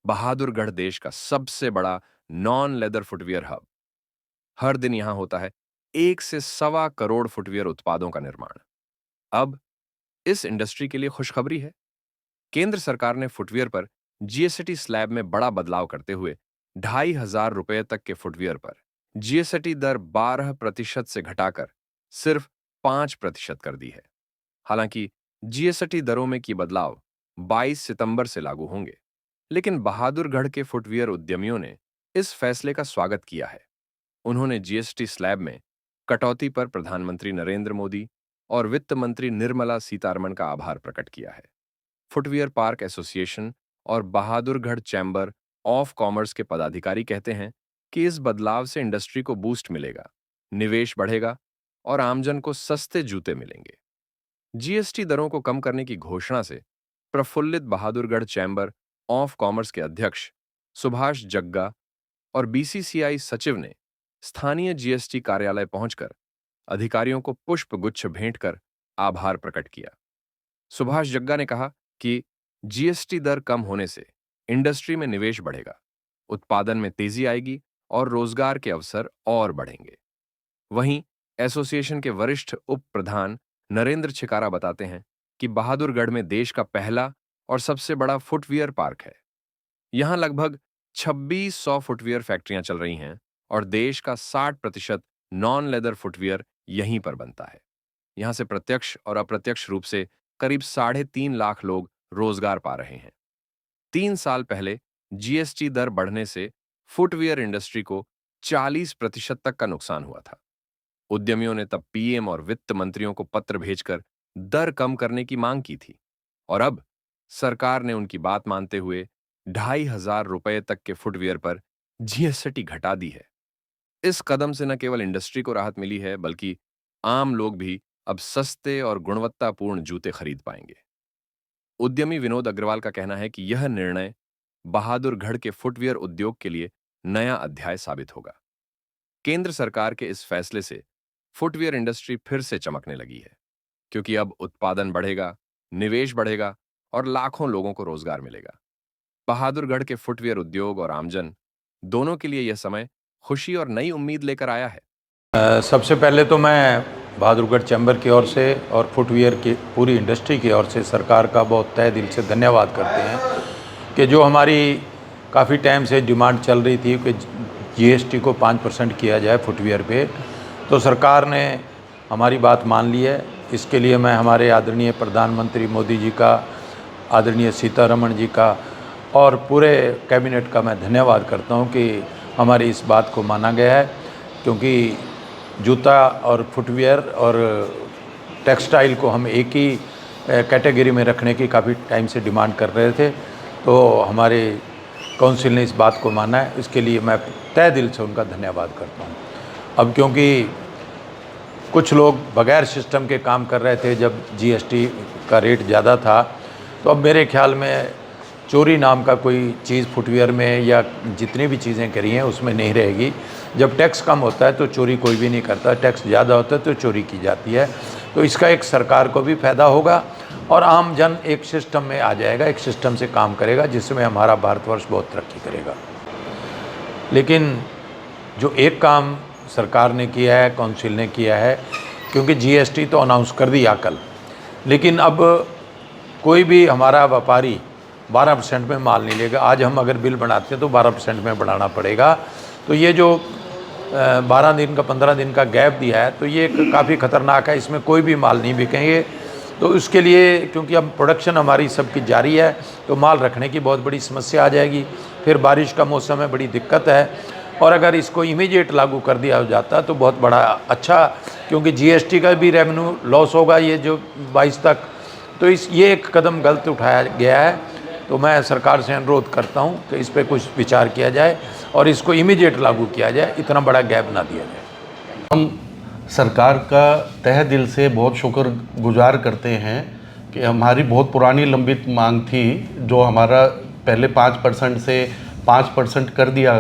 बहादुरगढ़ देश का सबसे बड़ा नॉन लेदर फुटवियर हब। हर दिन यहां होता है 1 से 1.25 करोड़ फुटवियर उत्पादों का निर्माण। अब इस इंडस्ट्री के लिए खुशखबरी है। केंद्र सरकार ने फुटवियर पर जीएसटी स्लैब में बड़ा बदलाव करते हुए 2,500 रुपए तक के फुटवियर पर जीएसटी दर 12% से घटाकर सिर्फ 5% कर दी है। हालांकि जीएसटी दरों में की बदलाव 22 सितंबर से लागू होंगे, लेकिन बहादुरगढ़ के फुटवियर उद्यमियों ने इस फैसले का स्वागत किया है। उन्होंने जीएसटी स्लैब में कटौती पर प्रधानमंत्री नरेंद्र मोदी और वित्त मंत्री निर्मला सीतारमण का आभार प्रकट किया है। फुटवियर पार्क एसोसिएशन और बहादुरगढ़ चैम्बर ऑफ कॉमर्स के पदाधिकारी कहते हैं कि इस बदलाव से इंडस्ट्री को बूस्ट मिलेगा, निवेश बढ़ेगा और आमजन को सस्ते जूते मिलेंगे। जीएसटी दरों को कम करने की घोषणा से प्रफुल्लित बहादुरगढ़ चैम्बर ऑफ कॉमर्स के अध्यक्ष सुभाष जग्गा और बीसीसीआई सचिव ने स्थानीय जीएसटी कार्यालय पहुंचकर अधिकारियों को पुष्प गुच्छ भेंट कर आभार प्रकट किया। सुभाष जग्गा ने कहा कि जीएसटी दर कम होने से इंडस्ट्री में निवेश बढ़ेगा, उत्पादन में तेजी आएगी और रोजगार के अवसर और बढ़ेंगे। वहीं एसोसिएशन के वरिष्ठ उप प्रधान नरेंद्र छिकारा बताते हैं कि बहादुरगढ़ में देश का पहला और सबसे बड़ा फुटवियर पार्क है। यहां लगभग 2600 फुटवियर फैक्ट्रियां चल रही हैं और देश का 60% नॉन लेदर फुटवियर यहीं पर बनता है। यहां से प्रत्यक्ष और अप्रत्यक्ष रूप से करीब 3.5 लाख लोग रोजगार पा रहे हैं। 3 साल पहले जीएसटी दर बढ़ने से फुटवियर इंडस्ट्री को 40% तक का नुकसान हुआ था। उद्यमियों ने तब पीएम और वित्त मंत्रियों को पत्र भेजकर दर कम करने की मांग की थी और अब सरकार ने उनकी बात मानते हुए 2,500 रुपए तक के फुटवियर पर जीएसटी घटा दी है। इस कदम से न केवल इंडस्ट्री को राहत मिली है, बल्कि आम लोग भी अब सस्ते और गुणवत्तापूर्ण जूते खरीद पाएंगे। उद्यमी विनोद अग्रवाल का कहना है कि यह निर्णय बहादुरगढ़ के फुटवियर उद्योग के लिए नया अध्याय साबित होगा। केंद्र सरकार के इस फैसले से फुटवियर इंडस्ट्री फिर से चमकने लगी है, क्योंकि अब उत्पादन बढ़ेगा, निवेश बढ़ेगा और लाखों लोगों को रोजगार मिलेगा। बहादुरगढ़ के फुटवियर उद्योग और आमजन दोनों के लिए यह समय खुशी और नई उम्मीद लेकर आया है। सबसे पहले तो मैं बहादुरगढ़ चैम्बर की ओर से और फुटवियर की पूरी इंडस्ट्री की ओर से सरकार का बहुत तहे दिल से धन्यवाद करते हैं कि जो हमारी काफ़ी टाइम से डिमांड चल रही थी कि जीएसटी को 5% किया जाए फुटवियर पे, तो सरकार ने हमारी बात मान ली है। इसके लिए मैं हमारे आदरणीय प्रधानमंत्री मोदी जी का, आदरणीय सीतारमण जी का और पूरे कैबिनेट का मैं धन्यवाद करता हूँ कि हमारी इस बात को माना गया है, क्योंकि जूता और फुटवियर और टेक्सटाइल को हम एक ही कैटेगरी में रखने की काफ़ी टाइम से डिमांड कर रहे थे। तो हमारे काउंसिल ने इस बात को माना है, इसके लिए मैं तहे दिल से उनका धन्यवाद करता हूँ। अब क्योंकि कुछ लोग बगैर सिस्टम के काम कर रहे थे जब जीएसटी का रेट ज़्यादा था, तो अब मेरे ख्याल में चोरी नाम का कोई चीज़ फुटवियर में या जितनी भी चीज़ें करी हैं उसमें नहीं रहेगी। जब टैक्स कम होता है तो चोरी कोई भी नहीं करता, टैक्स ज़्यादा होता है तो चोरी की जाती है। तो इसका एक सरकार को भी फ़ायदा होगा और आम जन एक सिस्टम में आ जाएगा, एक सिस्टम से काम करेगा, जिसमें हमारा भारतवर्ष बहुत तरक्की करेगा। लेकिन जो एक काम सरकार ने किया है, काउंसिल ने किया है, क्योंकि जीएसटी तो अनाउंस कर दिया कल, लेकिन अब कोई भी हमारा व्यापारी 12% में माल नहीं लेगा। आज हम अगर बिल बनाते हैं तो 12% में बढ़ाना पड़ेगा। तो ये जो 12 दिन का 15 दिन का गैप दिया है, तो ये काफ़ी ख़तरनाक है। इसमें कोई भी माल नहीं बिकेंगे। तो उसके लिए, क्योंकि अब प्रोडक्शन हमारी सबकी जारी है, तो माल रखने की बहुत बड़ी समस्या आ जाएगी। फिर बारिश का मौसम है, बड़ी दिक्कत है। और अगर इसको इमीडिएट लागू कर दिया जाता तो बहुत बड़ा अच्छा, क्योंकि जीएसटी का भी रेवेन्यू लॉस होगा ये जो 22 तक। तो ये एक कदम गलत उठाया गया है। तो मैं सरकार से अनुरोध करता हूं कि इस पर कुछ विचार किया जाए और इसको इमीडिएट लागू किया जाए, इतना बड़ा गैप ना दिया जाए। हम सरकार का तहे दिल से बहुत शुक्रगुजार करते हैं कि हमारी बहुत पुरानी लंबित मांग थी, जो हमारा पहले 5% से 5% कर दिया,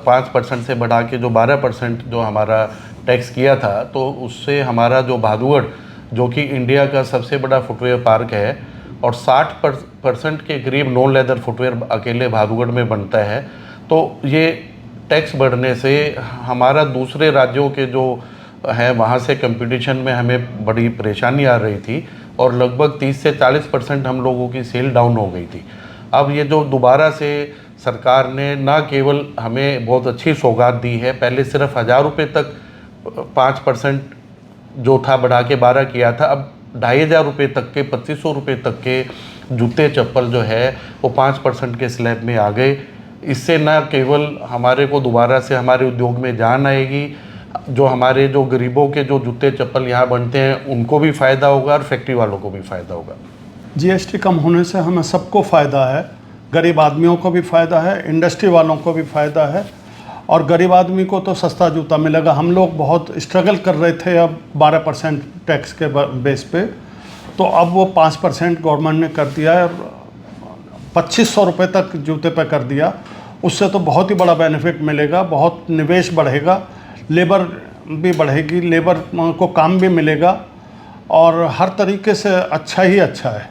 5% से बढ़ा के जो 12% जो हमारा टैक्स किया था, तो उससे हमारा जो बहादुरगढ़, जो कि इंडिया का सबसे बड़ा फुटवेयर पार्क है और 60% 40% के करीब नॉन लेदर फुटवेयर अकेले भादुगढ़ में बनता है। तो ये टैक्स बढ़ने से हमारा दूसरे राज्यों के जो है वहाँ से कंपटीशन में हमें बड़ी परेशानी आ रही थी और लगभग 30 से 40% हम लोगों की सेल डाउन हो गई थी। अब ये जो दोबारा से सरकार ने ना केवल हमें बहुत अच्छी सौगात दी है, पहले सिर्फ 1000 रुपये तक 5% जो था बढ़ा के 12 किया था, अब 2500 रुपये तक के 2500 रुपये तक के जूते चप्पल जो है वो 5% के स्लैब में आ गए। इससे न केवल हमारे को दोबारा से हमारे उद्योग में जान आएगी, जो हमारे जो गरीबों के जो जूते चप्पल यहाँ बनते हैं उनको भी फ़ायदा होगा और फैक्ट्री वालों को भी फ़ायदा होगा। जीएसटी कम होने से हमें सबको फ़ायदा है, गरीब आदमियों को भी फ़ायदा है, इंडस्ट्री वालों को भी फ़ायदा है। और गरीब आदमी को तो सस्ता जूता मिलेगा। हम लोग बहुत स्ट्रगल कर रहे थे अब 12% टैक्स के बेस पे, तो अब वो 5% गवर्नमेंट ने कर दिया है, 2500 रुपये तक जूते पे कर दिया। उससे तो बहुत ही बड़ा बेनिफिट मिलेगा, बहुत निवेश बढ़ेगा, लेबर भी बढ़ेगी, लेबर को काम भी मिलेगा और हर तरीके से अच्छा ही अच्छा है।